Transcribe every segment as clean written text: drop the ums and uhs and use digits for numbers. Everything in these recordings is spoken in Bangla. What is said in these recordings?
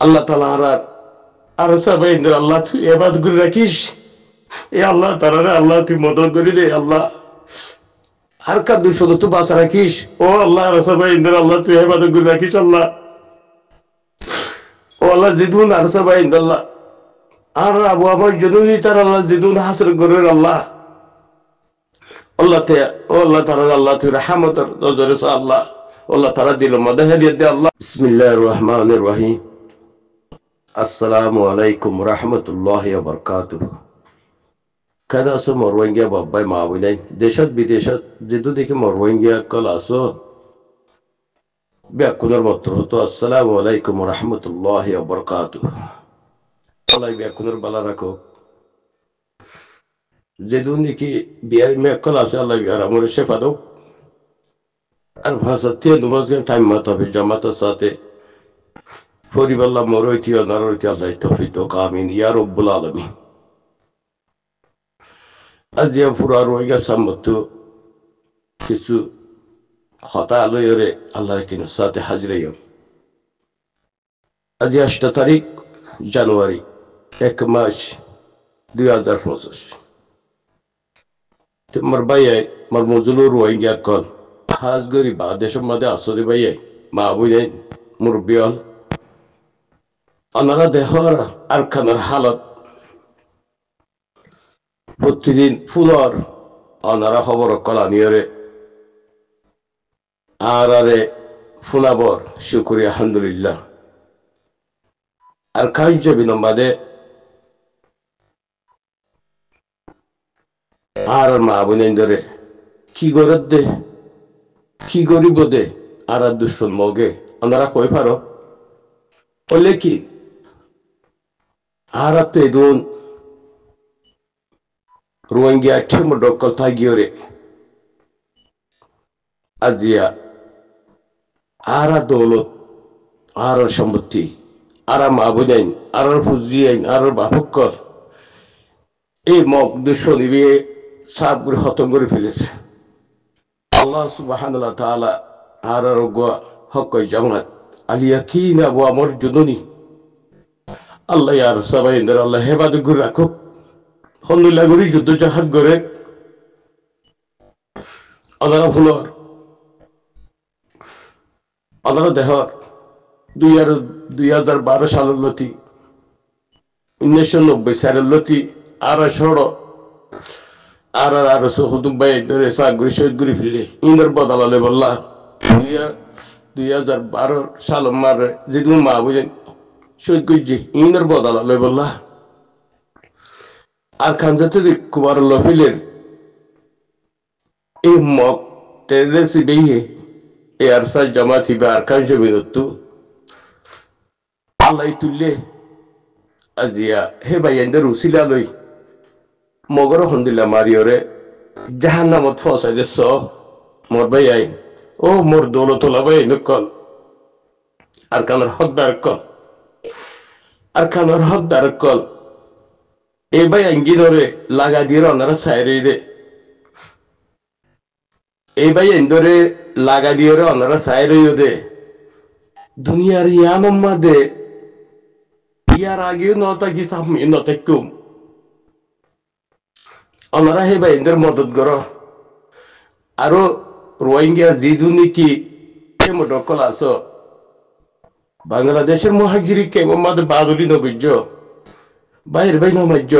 আল্লাহ তাআলা আর সবাই আল্লাহ তুই ইবাদত করে রাখিস। এ আল্লাহ তাআলা আল্লাহ তুই মদত করে দে আল্লাহ। আর কার দুশো তুই বাঁচা রাখিস। ও আল্লাহ আর সবাই আল্লাহ তুই ইবাদত করে রাখিস আল্লাহ। ও আল্লাহ জিদুন আর সবাই আল্লাহ আর আবু আমার জনুনি তার আল্লাহ জিদুন হাসর করে আল্লাহ। আল্লাহ তে ও আল্লাহ তাআলা আল্লাহ তুই রহমতের নজরে আল্লাহ। আল্লাহ তাআলা দিল মদদ হাদিয়াত দে আল্লাহ। বিসমিল্লাহির রহমানির রহিম। আসসালামু আলাইকুম রহমতুল্লাহি ওয়া বারাকাতুহু। kada aso morwengia babbai maabunai deshat bideshat jidu deki morwengia kal aso biakunar motro to assalamu alaikum warahmatullahi wabarakatuh. Alai biakunar balarako jidu deki biar me kal aso Allah biar amore shefado আর ভাষাতে নমাজের টাইম মাতাবে জামাতের সাথে পরিবাল্লা মরইতি অনারইতি আল্লাহ তৌফিক ও আমিন ইয়া রাব্বুল আলামিন। আজিয়া পুরা রোহিঙ্গা সামতো কিছু হতা আলোয়রে আল্লাহর কিনো সাথে হাজিরাইও। আজি 8 তারিখ জানুয়ারি 1 মাস 2025। তোমার ভাইয়াই মার মজুলুর রোহিঙ্গা কল হাজগরি বা দেশের মধ্যে আসলে ভাইয়াই মা বুঝাই মুরব্বিয়ল ওনারা দেহর আর খানার হালত প্রতিদিন ফুলর ওনারা খবর কলানিয়রে আর আরে ফুলাবর শুকরিয়া আলহামদুলিল্লাহ। আর কাজ বিনম্বাদে আর মা বোনেন ধরে কি গরত দে কি গরিব দে আর দুশ্মন মগে ওনারা কই পারো বলে কি আর তো এদুন রোহিঙ্গা ঠিম ডকল থাগিওরে আজিয়া আর দৌলত আর সম্পত্তি আর মা বোনেন আর ফুজিয়েন আর বাপকর এই মগ দুশ্মন ইবে সাপ করে হতম করে ফেলেছে। আল্লাহ সুবহানাহু ওয়া তাআলা আর হক জামাত আলিয়াকিন আবু আমর জুদনি আল্লাহ আর সবাই আল্লাহ হেফাজত করে রাখো। আলহামদুলিল্লাহ গরি যুদ্ধ জাহাজ করে ওনারা ফুলর ওনারা দেহর 2012 সালের লতি 1990 সালের লতি আর সড় আর সহুদুম ভাই ধরে সাগরি শহীদ করে ফেলে ইন্দর বদলালে বললা 2012 সাল মারে যেদিন মা বুঝেন শহীদ করছি ইন্দর বদলালে বললা। আর খানজাতে কুমার লফিলের এই মক টেরেসি বেয়ে এ আর সাজ জমা থিবে আর কাজ জমিনত্তু আল্লাহ তুললে আজিয়া হে ভাই এদের উসিলা লই মগর হন্দিল্লা মারিওরে জাহান নামত ফসাই দেশ মোর ভাই আই ও মোর দৌলতলা ভাই নকল আর কানার হকদার কল আর কানার হকদার কল এ ভাই আঙ্গি ধরে লাগা দিয়ে ওনারা সাইরে দে এই ভাই ধরে লাগা দিয়ে ওনারা সাইরে দে দুনিয়ার ইয়ানম্মা দে ইয়ার আগেও নতা কি সামনে নতেকুম ওনারা হে ভাই এদের মদত করো। আরো রোহিঙ্গা জিদুনি কি কেমন ডকল আছো বাংলাদেশের মুহাজিরি কেমন মাদে বাদুলি নগজ্য বাইর ভাই নমাজ্য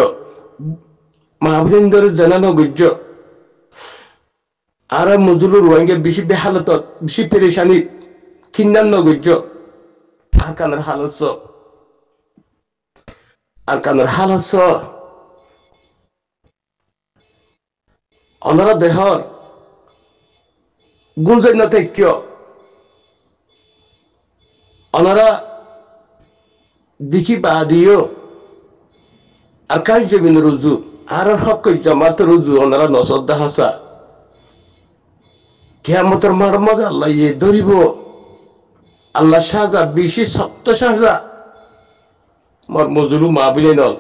মাহবুদের জানা নগজ্য আর মজুলুর রোহিঙ্গা বেশি বেহালত বেশি পেরেশানি খিন্নান নগজ্য আর কানের হালস আর কানের হালস ওনারা দেহর গুঞ্জাই না থাক ওনারা দেখি পা দিও আর কাজ জমিন রুজু আর হক জামাত রুজু ওনারা নসদ্দা হাসা কিয়ামতের মার মধ্যে আল্লাহ ইয়ে ধরিব আল্লাহ সাজা বেশি সত্য সাজা মর মজুলু মা বিলে নল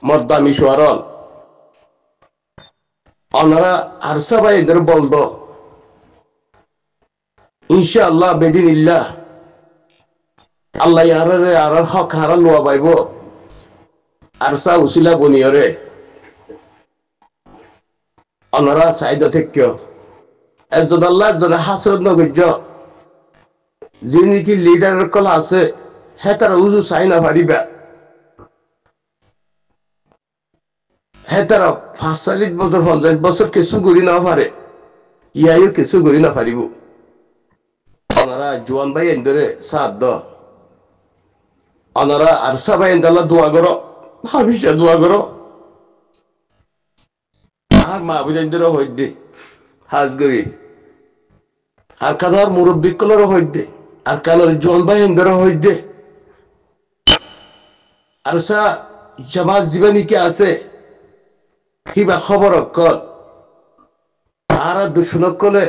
মর দামি সোয়ারল ওনারা আর সবাই এদের বলদ ইনশাআল্লাহ বেদিনিল্লাহ আল্লাহ ইয়ারে আর হক হারা লোয়া পাইব আর সা উসিলা বনিয়রে অনারা সাইড থেকে এজদ আল্লাহ যারা হাসরত নগজ্য যিনি কি লিডারের কলা আছে হে তারা উজু চাই না পারিবা হে তারা ৪৫ বছর ৫০ বছর কিছু করি না পারে ইয়াইও কিছু করি না পারিব ওনারা জোয়ান ভাই এন্দরে সাথ দ ওনারা আরসা ভাই এন্দাল্লাহ দোয়া করো হাবিসা দোয়া করো আর মা বুঝাইন্দরে হইত দে হাজ করি আর কাদার মুরব্বী কলর হইত দে আর কালোর জোয়ান ভাই এন্দরে হইত দে আরসা জামাত জীবনী কে আছে কিবা খবর কল আর দুশনক কলে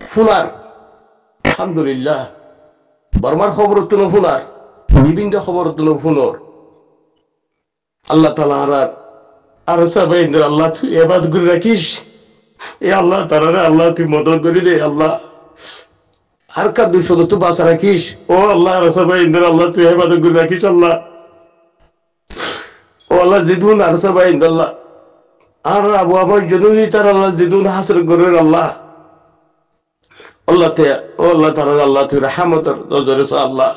ফুলার আলহামদুলিল্লাহ বর্মার খবর তুলো ফুলার বিভিন্ন খবর তুলো ফুলর আল্লাহ তালা আর সবাই আল্লাহ তুই এবাদ করে রাখিস এ আল্লাহ তারা আল্লাহ তুই মদত করি দে আল্লাহ আর কা দুশো তুই বাঁচা রাখিস ও আল্লাহ আর সবাই আল্লাহ তুই এবাদ করে রাখিস আল্লাহ ও আল্লাহ জিদুন আর সবাই আল্লাহ আর আবু আমার জনুনি তার আল্লাহ জিদুন হাসর করেন আল্লাহ আল্লাহ তে ও আল্লাহ তারা আল্লাহ তুই রহমতের নজরে আল্লাহ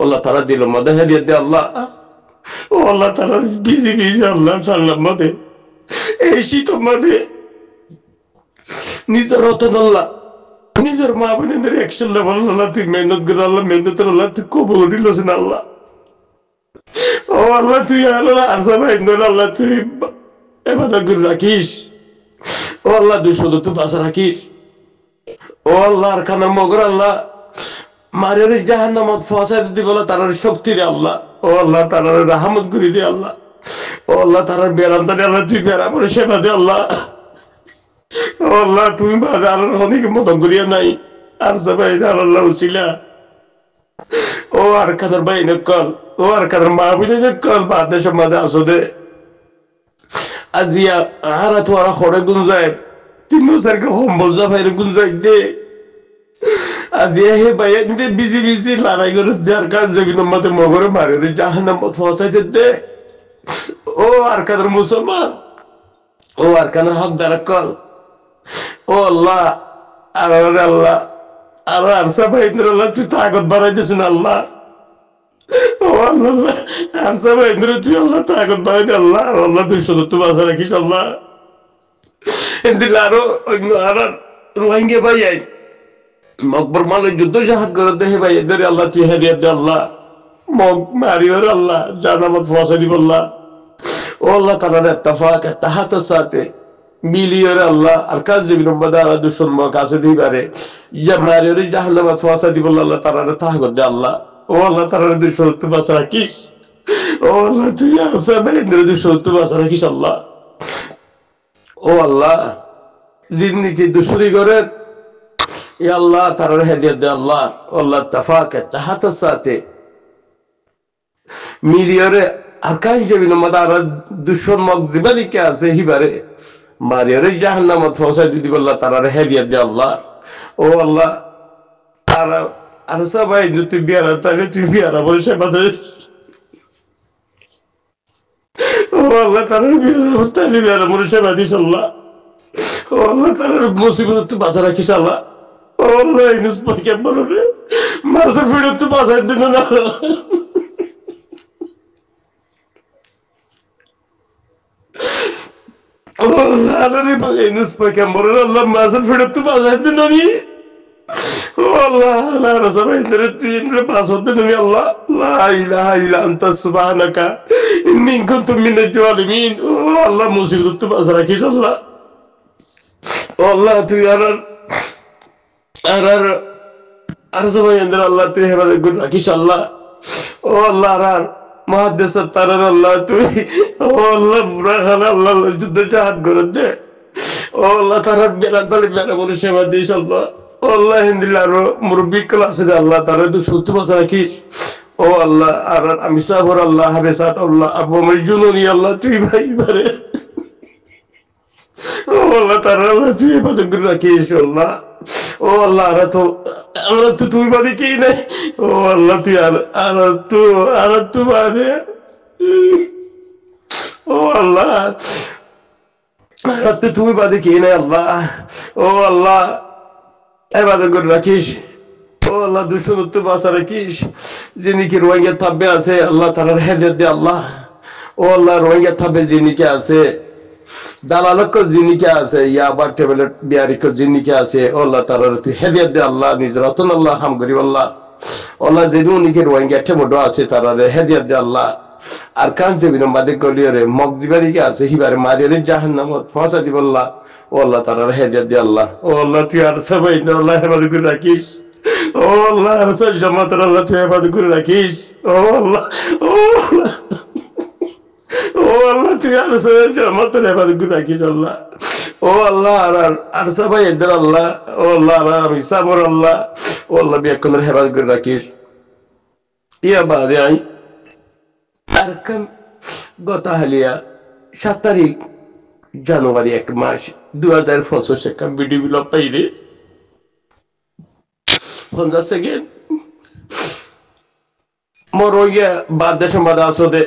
আল্লাহ তারা দিল মদে হেদিয়ে দে আল্লাহ ও আল্লাহ তারা বিজি বিজি আল্লাহ তাআলা মদে এই শীত মদে নিজের রতন আল্লাহ নিজের মা বোনদের অ্যাকশন লেভেল আল্লাহ তুই মেহনত করে আল্লাহ মেহনতের আল্লাহ তুই কবুল করিলছেন আল্লাহ ও আল্লাহ তুই আল্লাহ আসা ভাই আল্লাহ তুই এবাদত করে রাখিস ও আল্লাহ দুশো তুই বাঁচা রাখিস ও আল্লাহ আর খানার মগর আল্লাহ মারিয়ার জাহান্নামত ফাঁসাই দিতে বলে তার শক্তি রে আল্লাহ ও আল্লাহ তার রাহমত করে দে আল্লাহ ও আল্লাহ তার বেড়ান আল্লাহ তুই বেড়া করে সেবা দে আল্লাহ ও আল্লাহ তুমি বাজার অনেক মতন করিয়া নাই আর সবাই আল্লাহ উছিলা ও আর খানার ভাই কল ও আর খানার মা বুঝে যে কল বাদে সমাধে আসো দে আজিয়া আহারা তোরা খড়ে গুঞ্জায় তিন বছরকে সম্বল জাফাইরে গুঞ্জাই দে আজিয়া হে ভাইয়া দে বিজি বিজি লড়াই করে দেয়ার কাজ যাবি নম্বরে মগরে মারে রে জাহান্নাম ফসাইতে দে ও আর কাদের মুসলমান ও আর কানের হকদার কল ও আল্লাহ আর আল্লাহ আর আরসা ভাই আল্লাহ তুই তাকত বাড়াই দিয়েছেন আল্লাহ ও আল্লাহ আরসা ভাই তুই আল্লাহ তাকত বাড়াই দে আল্লাহ আল্লাহ তুই শুধু তুই বাঁচা রাখিস আল্লাহ এদিকে আরো অন্য আর রোহিঙ্গা ভাই আই মকবর মালের যুদ্ধ জাহাজ করে দেহে ভাই এদের আল্লাহ তুই হেদিয়ে দে আল্লাহ মগ মারিওর আল্লাহ জানামত ফসা দিব আল্লাহ ও আল্লাহ তাআলার ইত্তেফাক তাহাতের সাথে মিলিয়র আল্লাহ আর কাজ জীবন মদার দুশমন মক আছে দিবারে ইয়া মারিওর জাহান্নামত ফসা দিব আল্লাহ তাআলার তাহাগত দে আল্লাহ ও আল্লাহ তাআলার দুশমন তুই বাঁচা রাখিস ও আল্লাহ তুই আসা ভাই দুশমন তুই বাঁচা রাখিস আল্লাহ ও আল্লাহ জিন্দিগি দুসরি করেন ই আল্লাহ তার হেদিয়ত দে আল্লাহ আল্লাহ তাফাকে তাহাতের সাথে মিলিয়রে আকাশ জমিন মাদার দুশমন মক জীবানিকে আছে হিবারে মারিয়রে জাহান্নামত ফসাই দিদি আল্লাহ তার হেদিয়ত দে আল্লাহ ও আল্লাহ আর আর সবাই তুই বিয়ারা তাহলে তুই বিয়ারা বলে সেবা দে ও আল্লাহ তার বিয়ারা তাহলে বিয়ারা বলে সেবা দিস আল্লাহ ও আল্লাহ তার মুসিবত তুই বাঁচা রাখিস আল্লাহ ও আল্লাহ ইনুস পাকে বলরে মাসের ফিরে তুই বাঁচাই দিন না ও আল্লাহ আরে ইনুস পাকে বলরে আল্লাহ মাসের ফিরে তুই বাঁচাই দিন আমি ও আল্লাহ লা রাসাবাই তুই ইনরে বাঁচাই দিন আমি আল্লাহ লা ইলাহা ইল্লা আনতা সুবহানাকা ইন্নী কুনতু মিনাজ জালিমিন ও আল্লাহ মুসিবত তুই বাঁচা রাখিস আল্লাহ ও আল্লাহ তুই আর সবাই আল্লাহ তুই হেফাজত করে রাখিস আল্লাহ ও আল্লাহ আর মহাদেশ তার আল্লাহ তুই ও আল্লাহ বুড়া খানা আল্লাহ যুদ্ধ জাহাজ করে দে ও আল্লাহ তার বেড়া তালে বেড়া বলে সেবা দিস আল্লাহ ও আল্লাহ হিন্দিল আরো মুরব্বী ক্লাস আছে আল্লাহ তারা তুই সত্যি বাঁচা রাখিস ও আল্লাহ আর আমি সাবর আল্লাহ হাবেসাত আল্লাহ আবু আমার জুনুনি আল্লাহ তুই ভাই বারে ও আল্লাহ তার আল্লাহ তুই হেফাজত করে রাখিস আল্লাহ ও আল্লাহ আমরা তো তুই বাদে কি নাই ও আল্লাহ তুই আর তো বাদে ও আল্লাহ আর তো তুমি বাদে কি নাই আল্লাহ ও আল্লাহ এবাদত করে রাখিস ও আল্লাহ দুশো বাঁচা রাখিস যিনি কি রোহিঙ্গা থাকবে আছে আল্লাহ তালার হেদায়েত দে আল্লাহ ও আল্লাহ রোহিঙ্গা থাকবে যিনি কে আছে দালালক জিনিকে আছে ইয়াবার টেবলেট বিয়ারিক জিনিকে আছে আল্লাহ তাআলা তুই হেদায়েত দে আল্লাহ নিজরাতুন আল্লাহ হাম করি আল্লাহ আল্লাহ জিনুনিকে রোহিঙ্গা টেবডো আছে তারা হেদায়েত দে আল্লাহ আর কানসে বিদম বাদে গলিয়রে মগজিবারিকে আছে হিবারে মারিরে জাহান্নামত ফাঁসা দিব আল্লাহ ও আল্লাহ তাআলা হেদায়েত দে আল্লাহ ও আল্লাহ তুই আর সবাই আল্লাহ হেফাজত করে রাখিস ও আল্লাহ আর সব জামাতের আল্লাহ তুই হেফাজত করে রাখিস ও আল্লাহ ও আল্লাহ ও আল্লাহ তুই আর জামাতের হেফাজত করে রাখিস আল্লাহ ও আল্লাহ আর সবাই এদের আল্লাহ ও আল্লাহ আর হিসাবর আল্লাহ ও আল্লাহ বিয়াকুনের হেফাজত করে রাখিস ইয়া বাদে আই আরকান গত হালিয়া 7 তারিখ জানুয়ারি 1 মাস 2025 একটা ভিডিও পাইরে 50 সেকেন্ড মোর ওইয়া বাদ সম্বাদ আসতে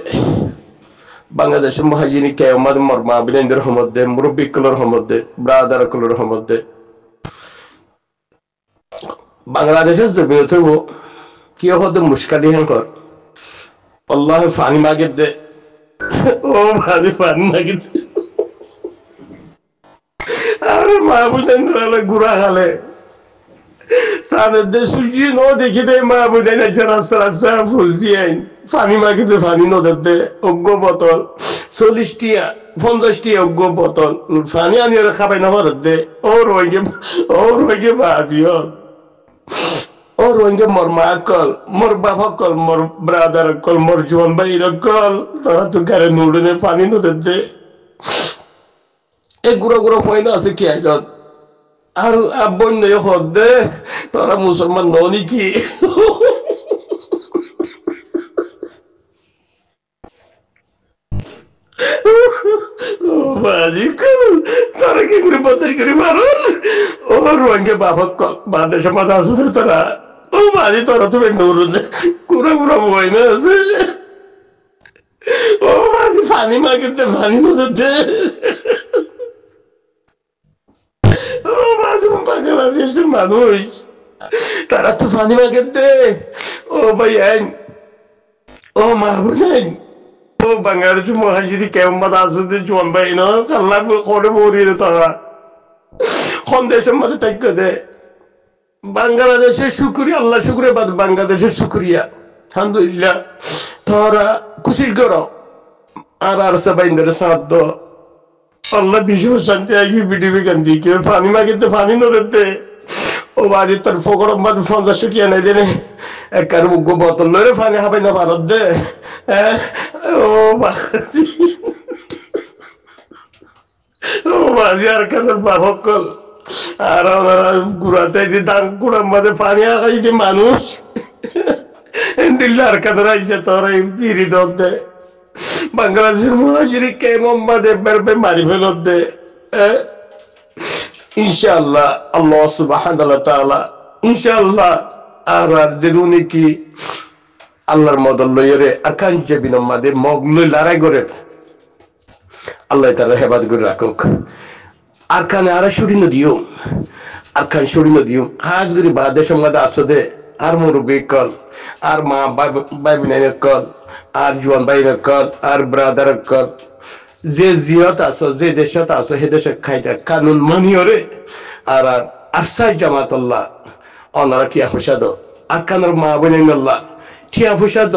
বাংলাদেশের মহাজিনী কেয়ামত মোর মা বিলেন্দ্র রহমতে মুরব্বী কুলর রহমতে ব্রাদার কুলর রহমতে বাংলাদেশের জমিনে থাকবো কি হতে মুশকালি হ্যাঙ্কর আল্লাহ পানি মাগে দে ও ভাবি পানি মাগে দে আর মা বিলেন্দ্র গুড়া খালে সাদের সূর্য ন দেখি দে মা বুঝাই যাচ্ছে রাস্তা ফুসিয়াইন পানি মাগিতে পানি নদে অজ্ঞ বোতল 40 টিয়া 50 টিয়া অজ্ঞ বোতল পানি আনি ওরা খাবাই না হরত দে ও রোহিঙ্গে বাজিও ও রোহিঙ্গে মোর মা কল মোর বাবা কল মোর ব্রাদার কল মোর জোয়ান ভাই কল তোরা তো গাড়ি নুড়ে পানি নদে দে এ গুড়ো গুড়ো পয়দা আছে কি আইলত আর বন্য হদে তোরা মুসলমান ননি কি বাজি তোরা কি করে বতরি করে মারুন ও রোহিঙ্গা বাপক বাদে সমাজ আসলে তোরা ও বাজি তোরা তুমি নুরুন কুড়ো কুড়ো বইনা আছে ও বাজি পানি মাগিতে পানি নদে ও বাজি বাংলাদেশের মানুষ তারা তো পানি মাগিতে ও ভাই ও মাহবুব ও বাংলাদেশের মহাজিরি কেমন আসতে জোয়ান ভাই না কাল্লা করে মরিয়ে তারা কোন দেশের মধ্যে তাইক দে বাংলাদেশের শুকরিয়া আল্লাহ শুকরিয়া বাদ বাংলাদেশের শুকরিয়া আলহামদুলিল্লাহ তোরা খুশি করো আর সবাইদের সাথ আল্লাহ বিশ্ব শান্তি আসবি পৃথিবী কান্দি কেউ পানি মাগিতে পানি নদে ও বাজি তোর ফকর মাঝ 50 টিয়া নাই দেনে একার মুখ বোতল লরে পানি হাবাই না ভারত দে ও বাজি আর কাদের বাবা কল আর ওনারা গুড়াতে যে দান কুড়ার মাঝে পানি আগাই যে মানুষ দিল্লি আর কাদের আইছে তোরা পিড়ি দর দে বাংলাদেশের মহাজিরি কে মোহাম্মদে বেরবে মারি ফেলত দে ইনশাআল্লাহ আল্লাহ সুবহানাহু ওয়া তাআলা ইনশাআল্লাহ আর যেগুনি কি আল্লাহর মদল লইরে আকান যে বিনমাদে মগলই লড়াই করে আল্লাহ তাআলা হেফাজত করে রাখুক আর কানে আর শুরিনো দিও আর কান শুরিনো দিও আজ গরি বাদে সমাদ আসদে আর মুরব্বি কল আর মা ভাই বোনের কল আর জোয়ান ভাইয়ের কল আর ব্রাদার কল যে জিয়ত আছো যে দেশত আছো হে দেশে খাইটা কানুন মানিওরে আর আরসাই জামাত আল্লাহ অনারা টিয়া ফুসাদ আর কানের মা বোনের আল্লাহ টিয়া ফুসাদ